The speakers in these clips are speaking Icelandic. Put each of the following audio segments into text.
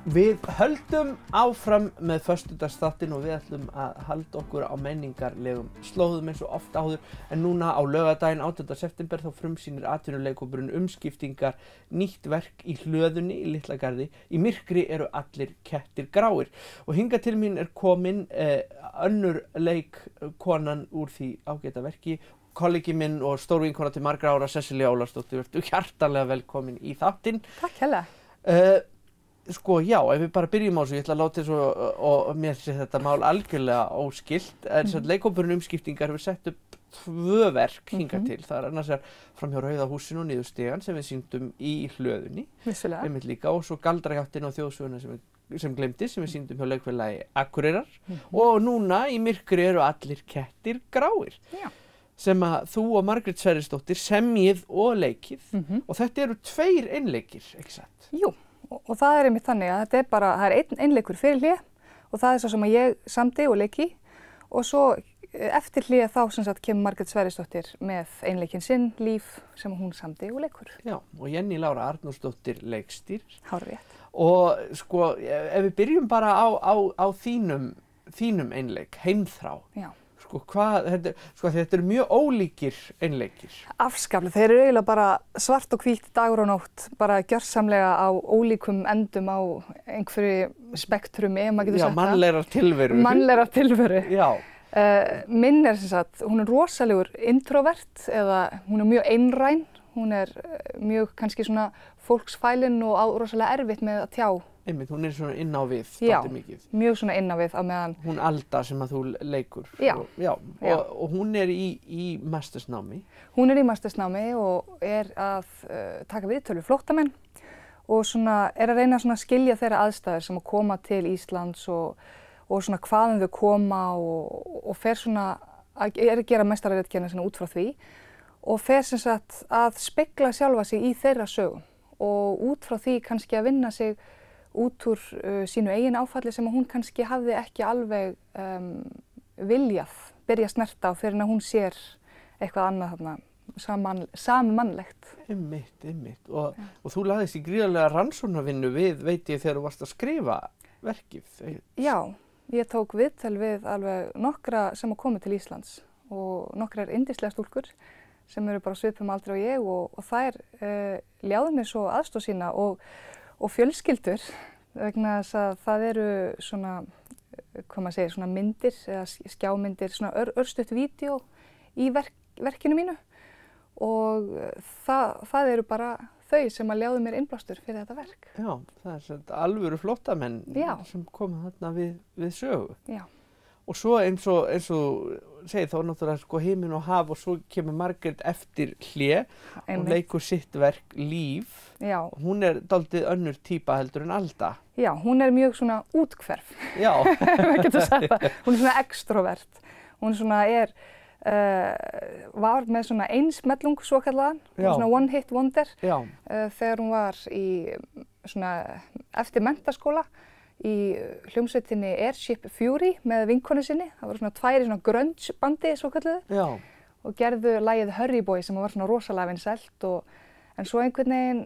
Við höldum áfram með föstudagsþáttinn og við ætlum að halda okkur á menningarlegum slóðum eins og oft áður, en núna á laugardaginn 8. september þá frumsýnir atvinnuleikhópurinn Umskiptingar nýtt verk í Hlöðunni í Litlagarði. Í myrkri eru allir kettir gráir. Og hingað til mín er komin önnur leikkonan úr því ágæta verki, kollegi minn og stórvinkona til margra ára, Sesselja Ólafsdóttir. Vertu hjartanlega velkomin í þáttinn. Takk hérlega. Sko, já, ef við bara byrjum á þessu, ég ætla að láta þessu og mér sé þetta mál algjörlega óskilt. En leikhópurinn Umskiptingar hefur sett upp 2 verk hingað til. Það er annars framhjá Rauða húsinu og niður stigann sem við sýndum í Hlöðunni. Vissulega. Einmitt líka, og svo Galdrajáttin og Þjóðsöguna sem gleymdist, sem við sýndum hjá leikfélagi Akureyrar. Og núna í myrkri eru allir kettir gráir. Já. Sem að þú og Margrét Sverrisdóttir semjið og leikið. Og þetta eru 2 einleikir, ekki satt? Jú. Og það er einmitt þannig að þetta er bara, það er einn einleikur fyrir hlé og það er svo sem að ég samdi og leiki og svo eftir hlé þá sem sagt kemur Margrét Sverrisdóttir með einleikinn sinn, Líf, sem hún samdi og leikur. Já, og Jenny Lára Arnórsdóttir leikstýr. Hárrétt. Og sko, ef við byrjum bara á þínum einleik, Heimþrá. Já. Sko, þetta eru mjög ólíkir einleikir. Afskaplega, þeir eru eiginlega bara svart og hvítt dagur og nótt, bara gjörsamlega á ólíkum endum á einhverju spektrumi, ef maður getur sagt það. Já, mannlegrar tilveru. Mannlegrar tilveru. Já. Minn er sem sagt, hún er rosalegur introvert eða hún er mjög einræn, hún er mjög kannski svona fólksfælin og á rosalega erfitt með að tjá. Einmitt, hún er svona inn á við, dálítið mikið. Já, mjög svona inn á við á meðan. Hún Alda sem að þú leikur. Já. Og hún er í mastersnámi. Hún er í mastersnámi og er að taka viðtöl við flóttamenn og svona er að reyna að skilja þeirra aðstæður sem að koma til Íslands og svona hvaðan þau koma og fer svona að gera meistararitgerðina svona út frá því og fer sem sagt að spegla sjálfa sig í þeirra sögum og út frá því kannski að vinna sig út úr sínu eigin áfalli sem að hún kannski hafði ekki alveg viljað byrja að snerta á fyrir að hún sér eitthvað annað þarna sammannlegt. Einmitt. Og þú lagðist í gríðarlega rannsóknarvinnu við, veit ég, þegar þú varst að skrifa verkið. Já, ég tók viðtal við alveg nokkra sem að koma til Íslands og nokkrar yndislegar stúlkur sem eru bara svipum aldrei og ég og þær ljáðu mér svo aðstoð sína og fjölskyldur vegna þess að það eru svona, hvað maður segir, svona myndir eða skjámyndir, svona örstutt vídeó í verkinu mínu og það eru bara þau sem að ljáðu mér innblástur fyrir þetta verk. Já, það er svona alvöru flóttamenn sem koma þarna við sögu. Já. Og svo eins og segir þá náttúrulega sko Himinn og haf og svo kemur Margrét eftir hlé og leikur sitt verk Líf. Já. Hún er dálítið önnur típa heldur en Alda. Já, hún er mjög svona útkverf. Já. Við getum sagt það. Hún er svona extrovert. Hún svona var með svona einsmellung svokallaðan, svona one hit wonder. Já. Þegar hún var svona eftir menntaskóla í hljómsveitinni Airship Fury með vinkonu sinni. Það voru svona 2 í svona grunge bandi svokalluðu og gerðu lagið Hurry Boy sem var svona rosalega vinsælt en svo einhvern veginn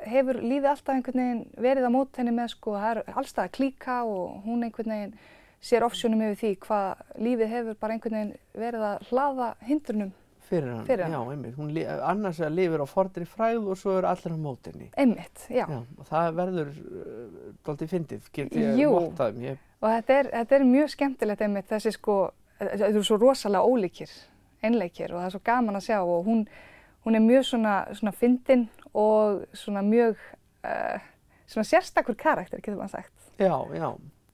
hefur lífið alltaf einhvern veginn verið á móti henni með sko það er allstað að klíka og hún einhvern veginn sér ofsjónum yfir því hvað lífið hefur bara einhvern veginn verið að hlaða hindrunum fyrir hann. Já, einmitt. Hún annars lifir á fornri frægð og svo eru allir á móti henni. Einmitt, já. Og það verður dálítið fyndið, get ég vottað um. Og þetta er mjög skemmtilegt einmitt þessi sko, þetta eru svo rosalega ólíkir einleikir og það er svo gaman að sjá og hún er mjög svona fyndin og svona mjög svona sérstakur karakter, getur maður sagt. Já.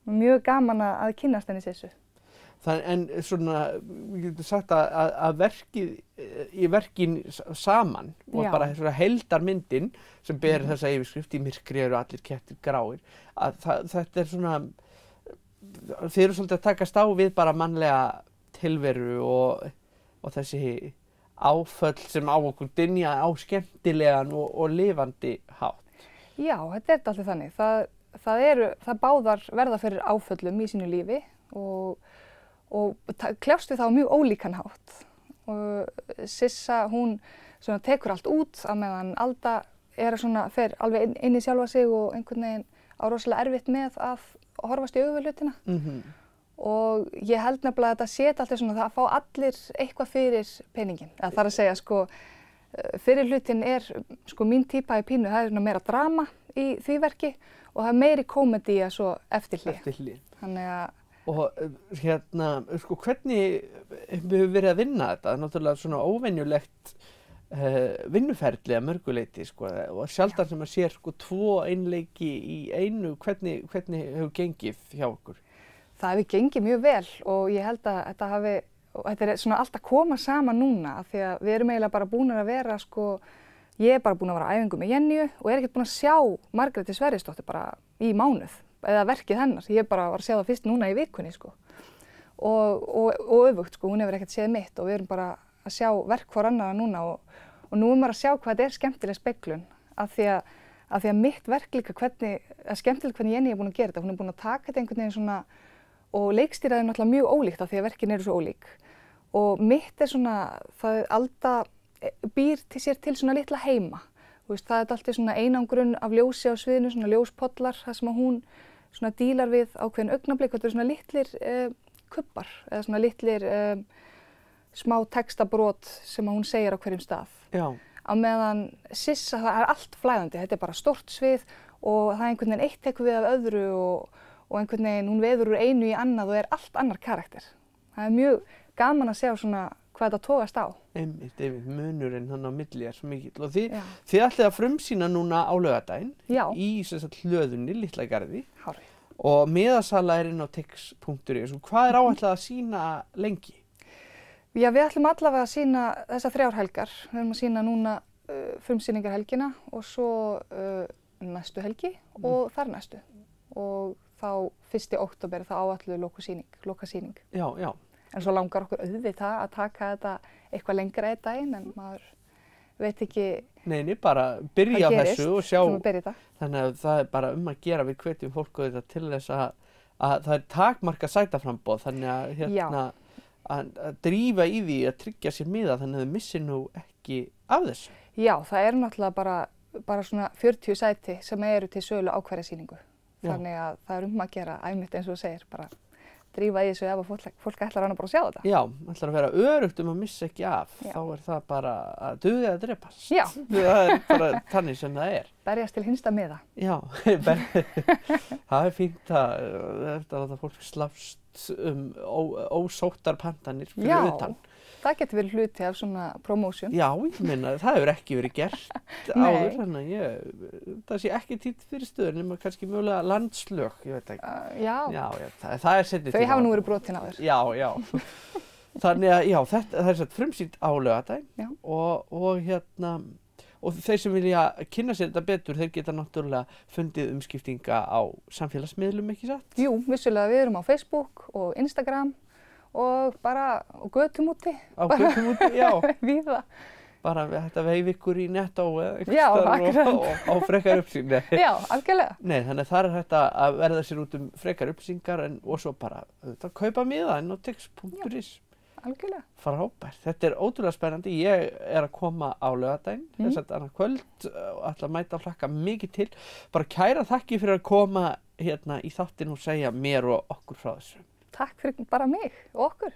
Mjög gaman að kynnast henni Sessu. En svona, við getum sagt að verkin saman og bara svona heildarmyndin sem ber þessa yfirskrift í myrkri eru allir kettir gráir, að þetta er svona, þið eru svolítið að takast á við bara mannlega tilveru og þessi áföll sem á okkur dynja á skemmtilegan og lifandi hátt. Já, þetta er alltaf þannig. Það báðar verða fyrir áföllum í sínu lífi og kljást við það á mjög ólíkan hátt. Og Sissa, hún tekur allt út á meðan Alda fer alveg inn í sjálfa sig og einhvern veginn á rosalega erfitt með að horfast í augu við hlutina. Og ég held nefnilega að þetta set alltaf svona það að fá allir eitthvað fyrir peningin. Það þarf að segja sko, fyrir hlutin sko mín típa í pínu, það svona meira drama í því verki og það meiri komedía svo eftir hlið. Þannig að og sko hvernig hefur verið að vinna þetta? Það er náttúrulega svona óvenjulegt vinnuferli að mörguleyti sko og sjaldan sem að sér sko 2 einleiki í einu, hvernig hefur gengið hjá okkur? Það hefur gengið mjög vel og ég held að þetta svona alltaf koma saman núna af því að við erum eiginlega bara búin að vera sko, ég bara búin að vera á æfingu með Jenníu og ekkert búin að sjá Margréti Sverrisdóttur bara í mánuð eða verkið hennar, ég bara var að sjá það fyrst núna í vikunni sko og öfugt sko, hún hefur ekkert séð mitt og við erum bara að sjá verk hvor annara núna og nú maður að sjá hvað þetta skemmtileg speglun af því að mitt verk líka skemmtilegt hvernig Jenný búin að gera þetta, hún búin að taka þetta einhvern veginn svona og leikstýraði náttúrulega mjög ólíkt af því að verkin eru svo ólík og mitt svona, það Alda býr sér til svona litla heima. Það er alltaf svona einangrun af ljósi á sviðinu, svona ljóspollar, það sem að hún svona dílar við ákveðin augnablik, þetta eru svona litlir kubbar eða svona litlir smá textabrot sem að hún segir á hverjum stað. Já. Á meðan Sissa, það er allt flæðandi, þetta er bara stórt svið og það er einhvern veginn eitt tekur við af öðru og einhvern veginn hún veður úr einu í annað og er allt annar karakter. Það er mjög gaman að sjá svona hvað þetta tókast á. Einmitt, munurinn hann á milli svo mikill og þið ætlið að frumsýna núna á laugardaginn í hlöðunni, Litla Garði. Hárrétt. Og miðasala inn á tix.is. Hvað er áætlað að sýna lengi? Já, við ætlum allavega að sýna þessar 3 helgar. Við ætlum að sýna núna frumsýningarhelgina og svo næstu helgi og þar næstu. Og þá 1. október þá áætluðu lokasýning. Já, já. En svo langar okkur auðvitað að taka þetta eitthvað lengra einn daginn en maður veit ekki Nei, bara byrja á þessu og sjá. Þannig að það er bara að gera við hvetjum fólk auðvitað til þess að það er takmarkað sætaframboð þannig að drífa í því að tryggja sér miða þannig að þau missi nú ekki af þessu. Já, það eru náttúrulega bara svona 40 sæti sem eru til sölu á hverja sýningu. Þannig að það er að gera æmitt eins og þú segir bara drífa í þessu ef að fólk ætlar hann bara að sjá þetta. Já, ætlar að vera öruggt að missa ekki af. Já. Þá er það bara að duga að drepast. Já. Það er bara þannig sem það er. Berjast til hinsta miða. Já, það er fínt að láta fólk slást ósóttar pantanir fyrir utan. Það getur verið hluti af svona promotion. Já, ég meina, það hefur ekki verið gert áður, þannig að það sé ekki títt fyrir stöður nema kannski mögulega landslög, ég veit ekki. Já, það er setið þau hafa nú verið brotin áður. Já. Þannig að, já, það er frumsýnt á laugardaginn og þeir sem vilja kynna sér þetta betur, þeir geta náttúrulega fundið umskiptinga á samfélagsmiðlum, ekki satt? Jú, vissulega, við erum á Facebook og Instagram og bara götum úti. Á götum úti, já. Víða. Bara þetta veif ykkur í Netto eða eitthvað og á frekar upplýsingar. Já, algjörlega. Nei, þannig að það er hægt að verða sér út frekar upplýsingar og svo bara kaupa miða inn á tix.is. Algjörlega. Frábært. Þetta er ótrúlega spennandi. Ég er að koma á laugardaginn, þess að annað kvöld og ætla að mæta og hlakka mikið til. Bara kæra þakki fyrir að koma hérna í þáttinn og segja mér og okkur frá þessu. Takk fyrir bara mig og okkur.